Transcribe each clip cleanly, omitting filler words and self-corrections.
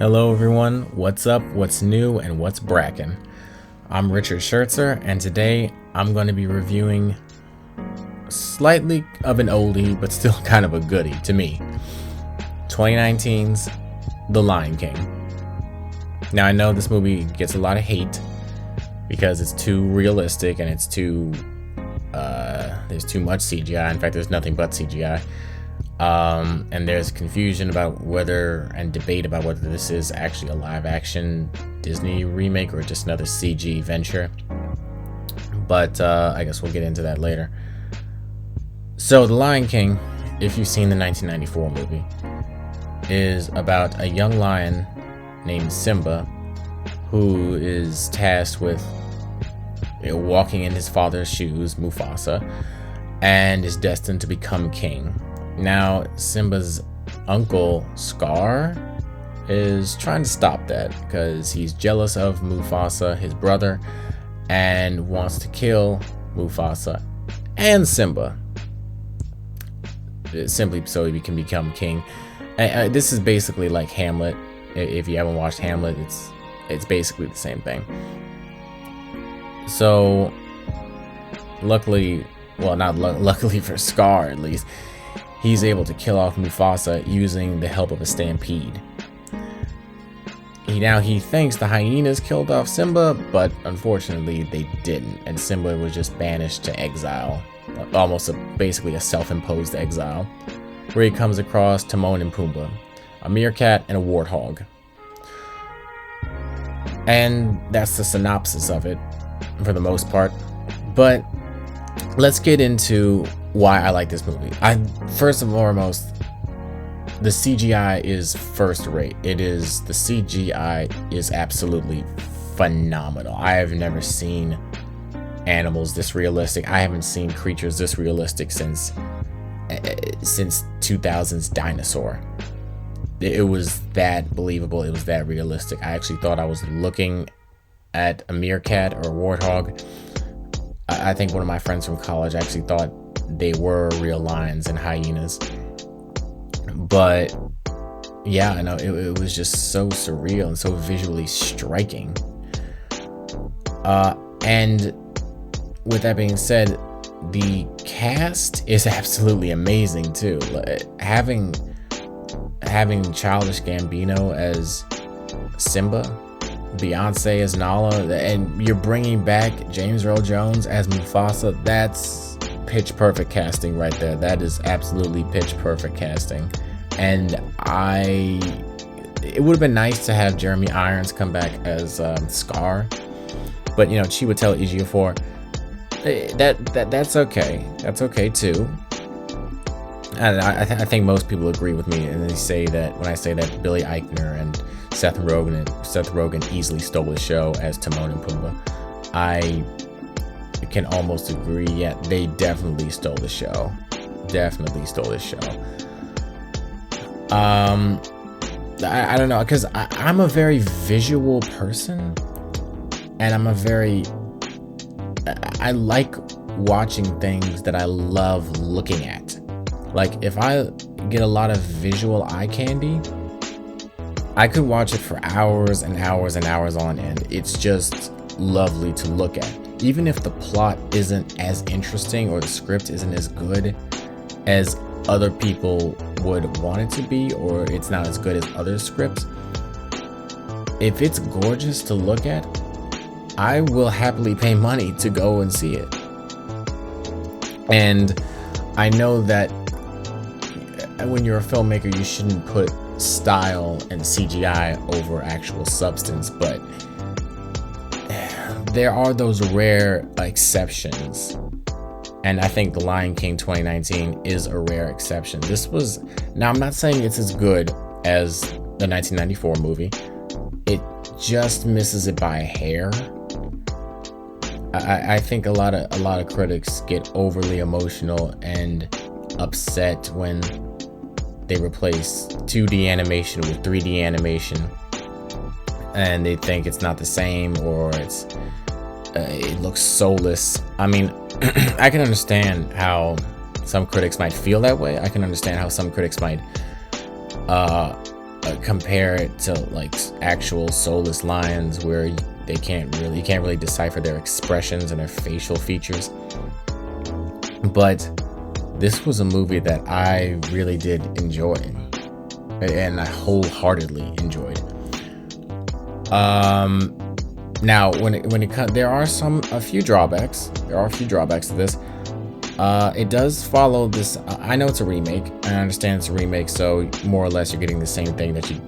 Hello everyone, what's up, what's new, and what's brackin'? I'm Richard Schertzer, and today I'm going to be reviewing slightly of an oldie, but still kind of a goodie to me. 2019's The Lion King. Now I know this movie gets a lot of hate because it's too realistic and it's there's too much CGI. In fact, there's nothing but CGI. And there's confusion about whether, and debate about whether this is actually a live action Disney remake or just another CG venture. But I guess we'll get into that later. So The Lion King, if you've seen the 1994 movie, is about a young lion named Simba who is tasked with walking in his father's shoes, Mufasa, and is destined to become king. Now, Simba's uncle, Scar, is trying to stop that because he's jealous of Mufasa, his brother, and wants to kill Mufasa and Simba, simply so he can become king. This is basically like Hamlet. If you haven't watched Hamlet, it's basically the same thing. So, luckily, well, not luckily for Scar at least, he's able to kill off Mufasa using the help of a stampede. He thinks the hyenas killed off Simba, but unfortunately they didn't, and Simba was just banished to exile, basically a self-imposed exile, where he comes across Timon and Pumbaa, a meerkat and a warthog. And that's the synopsis of it, for the most part. But let's get into why I like this movie. First and foremost, the CGI is first rate. The CGI is absolutely phenomenal. I have never seen animals this realistic. I haven't seen creatures this realistic since 2000's Dinosaur. It was that believable. It was that realistic. I actually thought I was looking at a meerkat or a warthog. I think one of my friends from college actually thought they were real lions and hyenas. But yeah, I know it was just so surreal and so visually striking. And with that being said, the cast is absolutely amazing too. Having Childish Gambino as Simba, Beyonce as Nala, and you're bringing back James Earl Jones as Mufasa, that's pitch perfect casting right there. That is absolutely pitch perfect casting. And it would have been nice to have Jeremy Irons come back as Scar, but Chiwetel Ejiofor, that's okay. That's okay too. And I think most people agree with me, and they say that when I say that Billy Eichner and Seth Rogen easily stole the show as Timon and Pumbaa, I can almost agree. Yeah, they definitely stole the show. I don't know, because I'm a very visual person, and I like watching things that I love looking at. Like, if I get a lot of visual eye candy, I could watch it for hours and hours and hours on end. It's just lovely to look at. Even if the plot isn't as interesting or the script isn't as good as other people would want it to be, or it's not as good as other scripts, if it's gorgeous to look at, I will happily pay money to go and see it. And I know that when you're a filmmaker, you shouldn't put style and CGI over actual substance, but there are those rare exceptions, and I think The Lion King 2019 is a rare exception. Now I'm not saying it's as good as the 1994 movie. It just misses it by a hair. I think a lot of critics get overly emotional and upset when they replace 2D animation with 3D animation, and they think it's not the same, or it looks soulless. I mean, I can understand how some critics might feel that way. I can understand how some critics might compare it to like actual soulless lions where you can't really decipher their expressions and their facial features. But this was a movie that I really did enjoy, and I wholeheartedly enjoyed. Now when it comes, there are a few drawbacks. There are a few drawbacks to this. It does follow this. I know it's a remake. I understand it's a remake, so more or less you're getting the same thing that you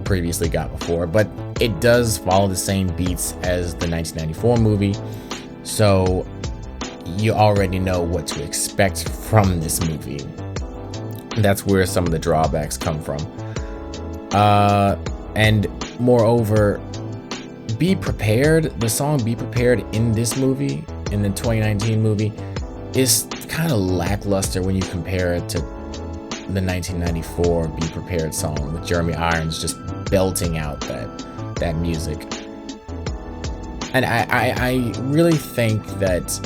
previously got before. But it does follow the same beats as the 1994 movie, so you already know what to expect from this movie. That's where some of the drawbacks come from. And moreover, Be Prepared, the song Be Prepared in this movie, in the 2019 movie, is kind of lackluster when you compare it to the 1994 Be Prepared song with Jeremy Irons just belting out that music. And I really think that,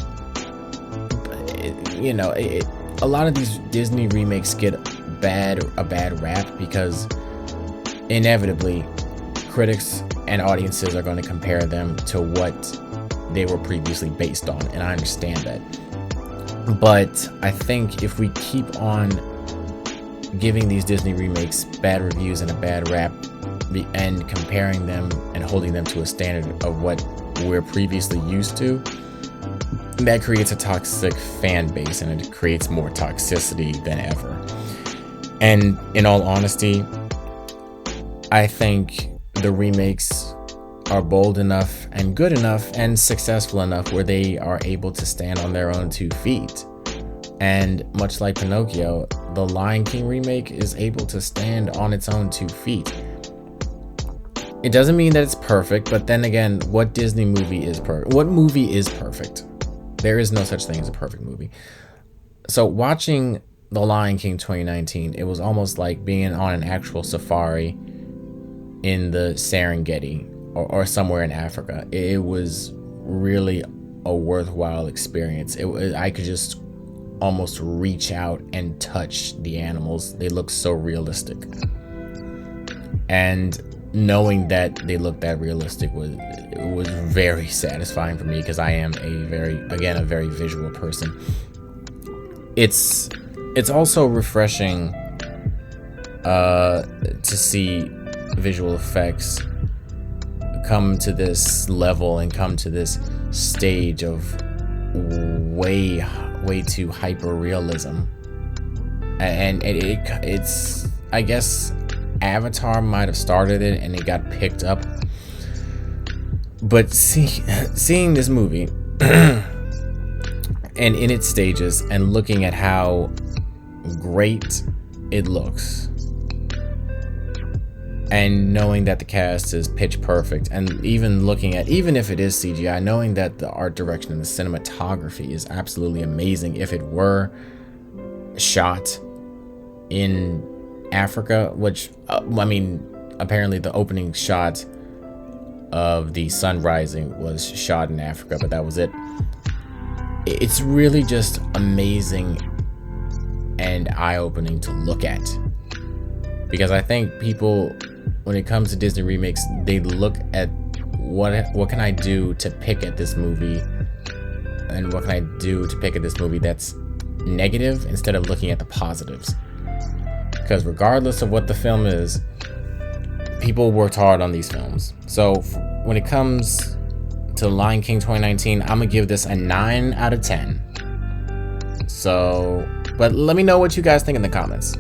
you know, a lot of these Disney remakes get a bad rap because inevitably critics and audiences are going to compare them to what they were previously based on, and I understand that. But I think if we keep on giving these Disney remakes bad reviews and a bad rap, and comparing them and holding them to a standard of what we're previously used to, that creates a toxic fan base, and it creates more toxicity than ever. And in all honesty, I think the remakes are bold enough and good enough and successful enough where they are able to stand on their own 2 feet. And much like Pinocchio, the Lion King remake is able to stand on its own 2 feet. It doesn't mean that it's perfect, but then again, what Disney movie is perfect? What movie is perfect? There is no such thing as a perfect movie. So watching The Lion King 2019, it was almost like being on an actual safari in the Serengeti or somewhere in Africa. It was really a worthwhile experience. I could just almost reach out and touch the animals. They look so realistic. And knowing that they looked that realistic was very satisfying for me, because I am a very visual person. It's also refreshing to see visual effects come to this level and come to this stage of way too hyper realism. And it's I guess Avatar might have started it and it got picked up, but seeing this movie and in its stages and looking at how great it looks, and knowing that the cast is pitch perfect, and even if it is CGI, knowing that the art direction and the cinematography is absolutely amazing. If it were shot in Africa, which apparently the opening shot of the sun rising was shot in Africa, but that was it. It's really just amazing and eye-opening to look at, because I think people, when it comes to Disney remakes, they look at what can I do to pick at this movie, and what can I do to pick at this movie that's negative, instead of looking at the positives. Because regardless of what the film is, people worked hard on these films. So when it comes to Lion King 2019, I'm gonna give this a 9 out of 10. So, but let me know what you guys think in the comments.